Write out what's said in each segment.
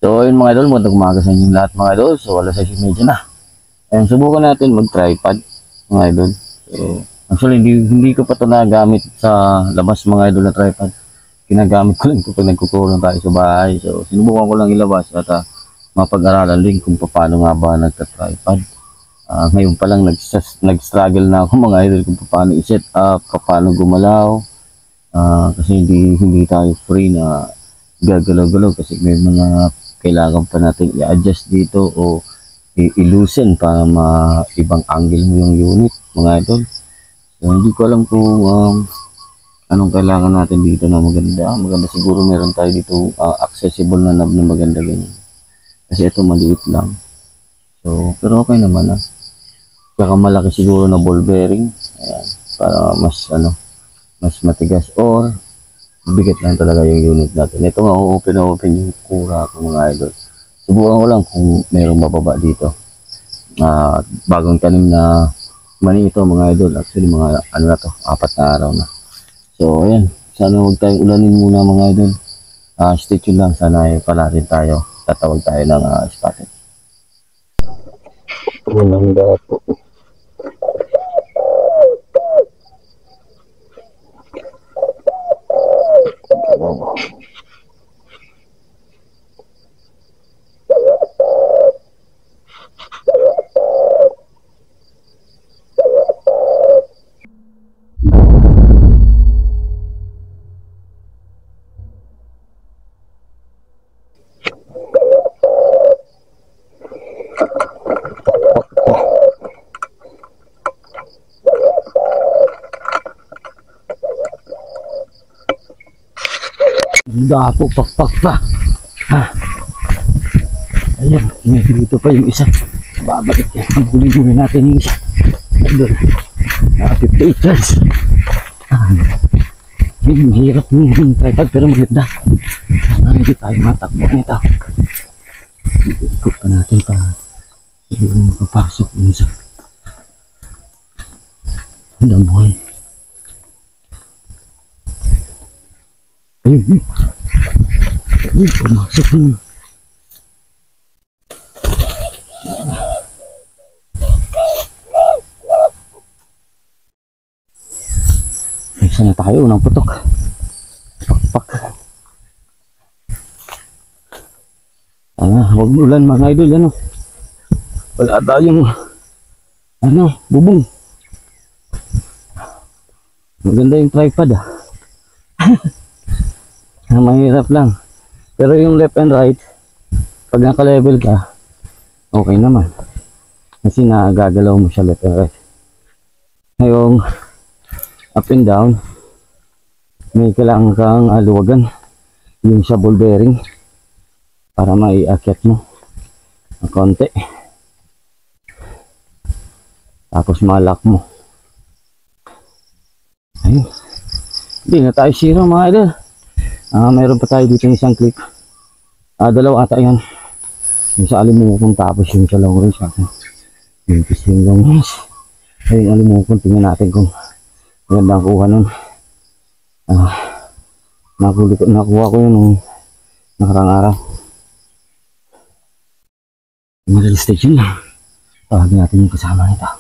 So ayun mga idol, magandang umaga sa inyo lahat mga idol. So alas 6:30 na. Ayun, subukan natin mag-tripod mga idol. So actually hindi ko pa ito nagamit sa labas mga idol na tripod. Ginagamit ko lang ito pag nagkukulong tayo sa bahay. So sinubukan ko lang ilabas at mapag-aralan din kung paano nga ba nagka-tripod. Ngayon pa lang nag-struggle na ako mga idol kung paano i-set up, paano gumalaw. Kasi hindi tayo free na gagalaw-galaw kasi may mga kailangan pa natin i-adjust dito o i-loosen para ibang angle mo yung unit mga idol. So hindi ko alam kung anong kailangan natin dito na maganda siguro meron tayo dito accessible na knob na maganda ganyan kasi ito maliit lang. So pero okay naman saka malaki siguro na ball bearing, ayan, para mas matigas or bigat lang talaga yung unit natin. Ito nga, open yung kura ko mga idol. Subukan ko lang kung mayroong mababa dito. Bagong tanim na mani ito mga idol. Actually mga ano na to, 4 na araw na. So ayan, sana huwag tayong ulanin muna mga idol. Stay tuned lang, sana ay palarin tayo. Tatawag tayo ng spotted. Unang dapo. Dapo, pakpak pa. Ayan, dito pa yung isa. Babalik yan. Huli natin yung isa. Doon. 50 chance. Yung hirap yung tripod pero maganda. Sana hindi tayo matakbo nito. Ikot pa natin pa. Hindi mo makapasok yung isa. Ang damuhan. Ayun. Ayun, pumasok yun. Sana tayo unang putok. Pakpak. Huwag ulan mga idol, wala tayong bubong. Maganda yung tripod mahirap lang. Pero yung left and right, pag naka-level ka, okay naman. Kasi nagagalaw mo siya left and right. Ngayong up and down, may kailangan kang luwagan yung sa ball bearing para maiakyat mo ng konti, tapos malak mo. Ayun, hindi na tayo zero mga idol. Mayroon pa tayo dito isang clip, dalawa ata yan, yung sa alimukong tapos yung sa long range natin yung long range. Ayun, alimukong, tingnan natin kung maganda ang kuha nun. Nakuha ko yun nung nakarang araw. Middle station lang. Tawagin natin yung kasama nito.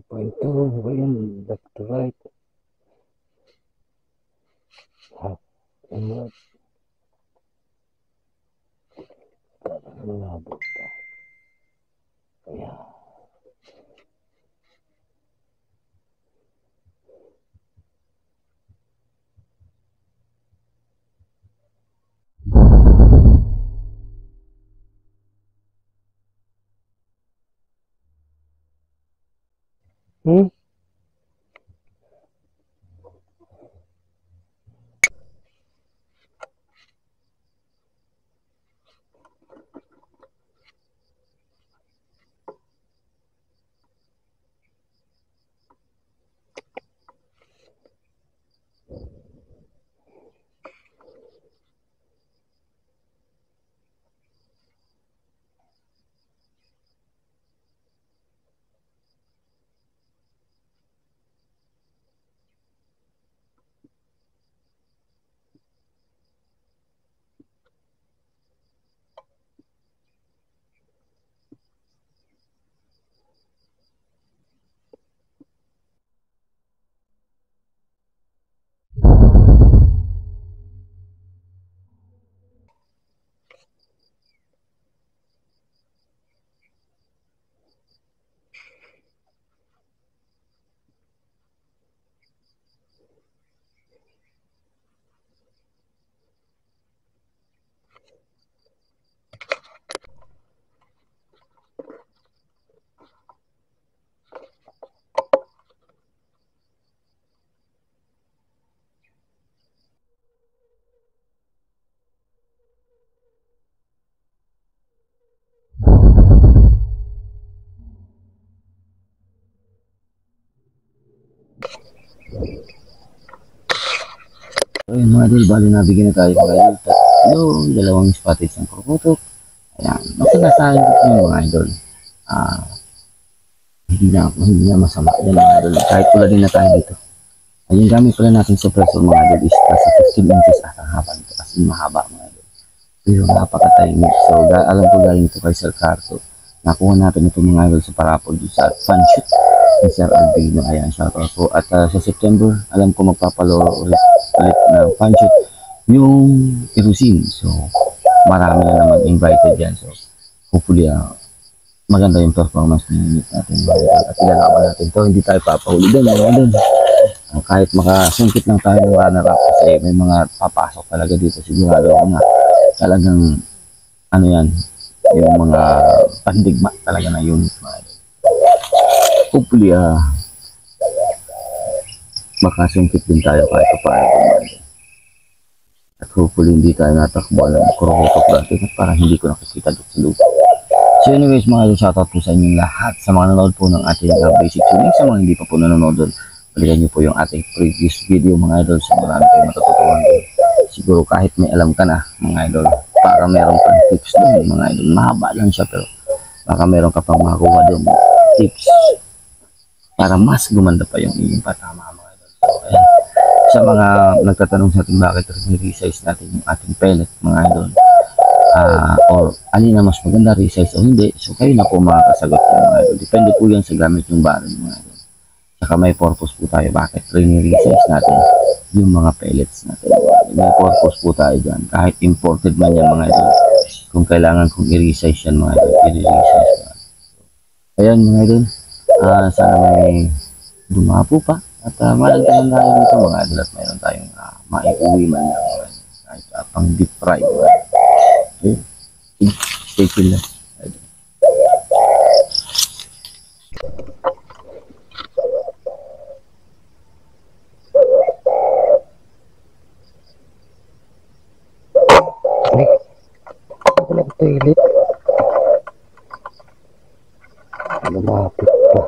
Point two, ayan, left to right, half and right. Malabo pa. Ayan. Hmm? So yun mga idol, bali nabigyan na tayo mga idol. Tatlong, dalawang spotted ng krokotok. Ayan, magkakasahin ko yung mga idol. Ah, hindi na masama yan mga idol. Kahit pula din na tayo dito. Ayun, gamit pala natin sa suppressor mga idol is nasa 15 inches at ang haba nito kasi mahaba mga idol. Pero napaka-timing. So, alam ko galing ito kay Sir Carso. Nakuha natin ito mga idol sa parapol sa fan shoot ni Sir Albino. Ayan, shoutout po. At sa September, alam ko magpapalo ulit na fan shoot yung Irusin. So, marami na naman invited yan. So, hopefully, maganda yung performance ng unit natin. At ilalaban natin to. Hindi tayo papahuli doon. Kahit makasungkit lang tayo ng runner-up kasi may mga papasok talaga dito. Sigurado ako na talagang ano yan, yung mga pandigma talaga na unit. Hopefully, makasungkit din tayo kahit pa at hopefully hindi tayo natakbo ng krokotok natin at para hindi ko nakikita doon sa lupa. So anyways mga idol, shoutout po sa inyong lahat sa mga nanonood po ng ating basic tuning. Sa mga hindi pa po nanonood doon, balikan nyo po yung ating previous video mga idol. So marami kayo matututunan doon. Siguro kahit may alam ka na mga idol, para meron kang tips doon mga idol. Mahaba lang siya pero baka meron ka pang makuha doon tips para mas gumanda pa yung iyong patama mga idol. So ayan, sa mga nagtatanong sa atin bakit resize natin yung ating pellet mga idol, or alin na mas maganda, resize o hindi, so kayo na po makakasagot mga idol. Depende po yan sa gamit yung barrel mga idol. Saka may purpose po tayo bakit resize natin yung mga pellets natin. May purpose po tayo dyan kahit imported man yan mga idol. Kung kailangan kong i-resize yan mga idol, i-resize yan. Ayan mga idol, sana may dumapo pa at malagyan tayo dito mga idol at mayroon tayong maiuwi man yan mga idol. Kahit pang deep fry mga idol. Okay. Stay chill lang. Ako nag-toilet. Lumapit pa.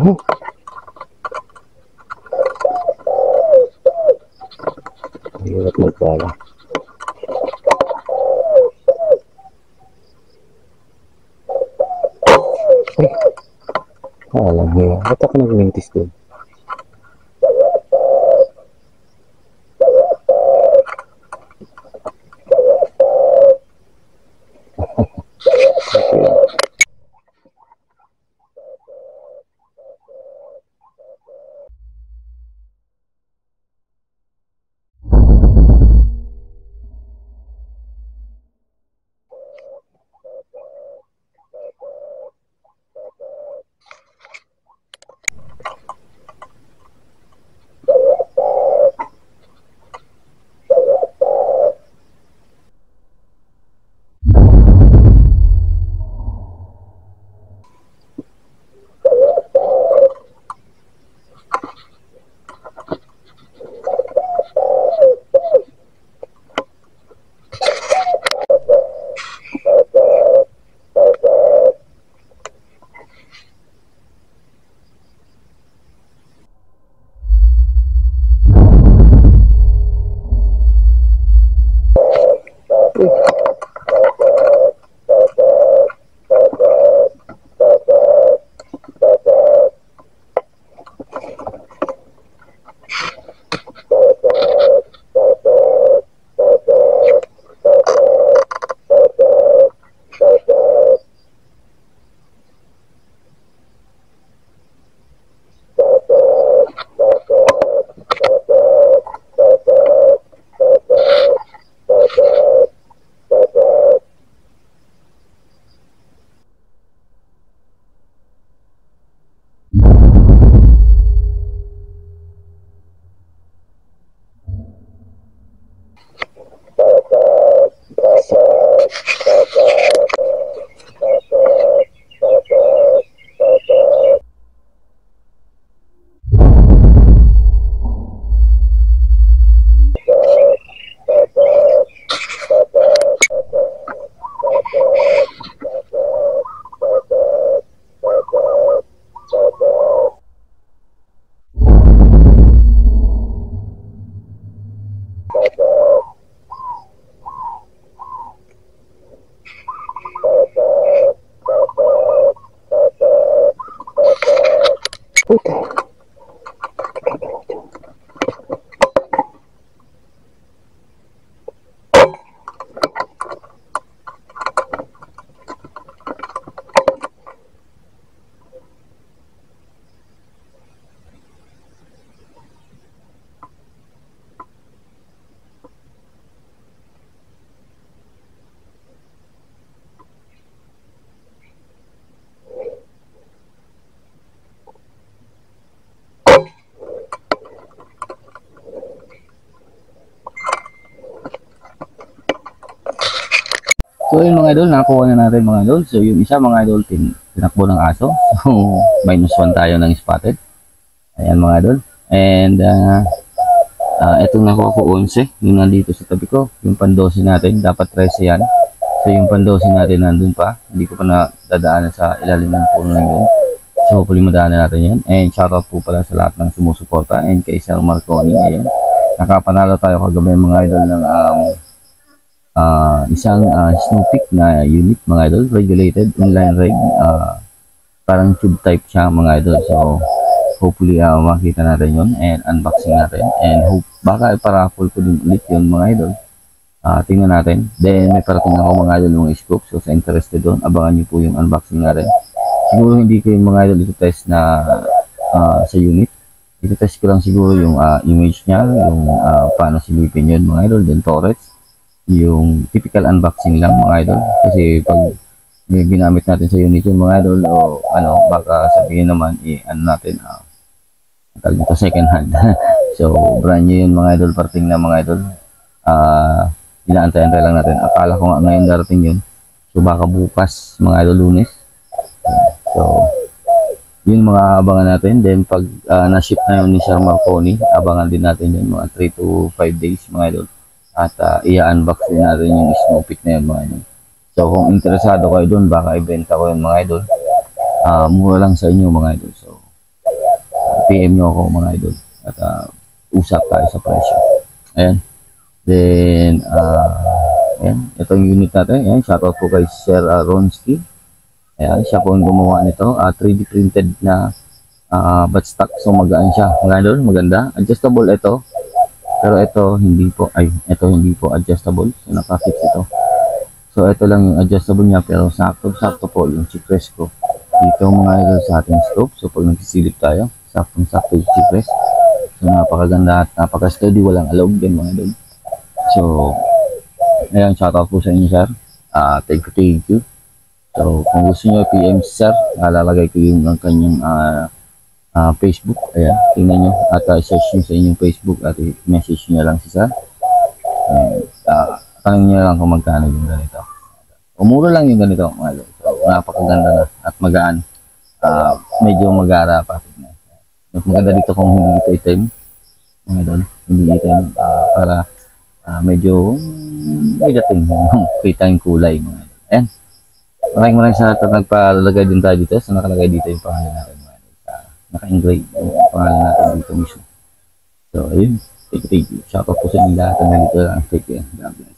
Hirap magpala. Alam mo yan. Ba't ako nagmintis doon? So yun mga idol, nakakuha na natin mga idol. So yung isa mga idol, tinakbo ng aso. So -1 tayo ng spotted. Ayan mga idol. And itong nakuha ko 11, yung nandito sa tabi ko. Yung pan-12 natin, dapat 13 yan. So yung pan-12 natin nandun pa. Hindi ko pa nadadaanan sa ilalim ng puno na yun. So hopefully madaanan natin yan. And shoutout po pala sa lahat ng sumusuporta. And kay Sir Marconi, ayan. Nakapanalo tayo kagabi mga idol ng isang snow peak na unit mga idol, regulated inline reg, parang tube type siya mga idol. So hopefully makita natin yun and unboxing natin, and hope baka iparaffle ko din ulit yun mga idol. Tingnan natin, then may parating ako mga idol mga scope. So sa interested doon, abangan nyo po yung unboxing natin. Siguro hindi ko yung mga idol ito-test na sa unit, ito-test ko lang siguro yung image nya, yung paano silipin yun mga idol, then torrents, yung typical unboxing lang mga idol. Kasi pag may ginamit natin sa unit yung mga idol o ano, baka sabihin naman ano natin tawag nito second hand. So brand new yun mga idol, parting na mga idol. Inaantay-antay lang natin. Akala ko nga ngayon darating yun, so baka bukas mga idol, Lunes. So yun mga abangan natin. Then pag na-ship na yun ni Sir Marconi, abangan din natin yun mga 3 to 5 days mga idol. At i-unbox din natin yung snow peak na yun mga idol. So kung interesado kayo dun, baka ibenta ko yun mga idol. Mura lang sa inyo mga idol. So PM nyo ako mga idol at usap tayo sa presyo. Ayan. Then, ayan, ito yung unit natin. Ayan, shoutout po kay Sir Ronski. Ayan, siya po ang gumawa nito. 3D printed na buttstock. So, magaan siya. Mga idol, maganda. Adjustable ito. Pero ito, hindi po. Ito hindi po adjustable. So, naka-fix ito. So, ito lang yung adjustable niya. Pero sakto po yung chickrest ko. Dito mga idol sa ating scope. So, pag nagsisilip tayo, saktong-sakto yung chickrest. So, napakaganda at napaka-steady. Walang alog din mga idol. So, ayan, shoutout po sa inyo, sir. Thank you. So, kung gusto nyo PM sir, lalagay ko yung kanyang Facebook. Ayan, tingnan nyo. At search nyo sa inyong Facebook at message nyo lang si sir. Tanong nyo lang kung magkano yung ganito. Umuro lang yung ganito. So, napakaganda na at magaan. Medyo magara pa. Mas maganda dito kung hindi ito itim. Mga idol, hindi itim. Para medyo may dating kita yung kulay mga idol. Ayan. Maraming sa nagpalagay din tayo dito. So nakalagay dito yung pangalan natin mga idol. Naka-engrave yung pangalan natin dito mismo. So ayun. Thank you. Shoutout po sa inyo lahat. Hanggang dito lang. Take care. God bless.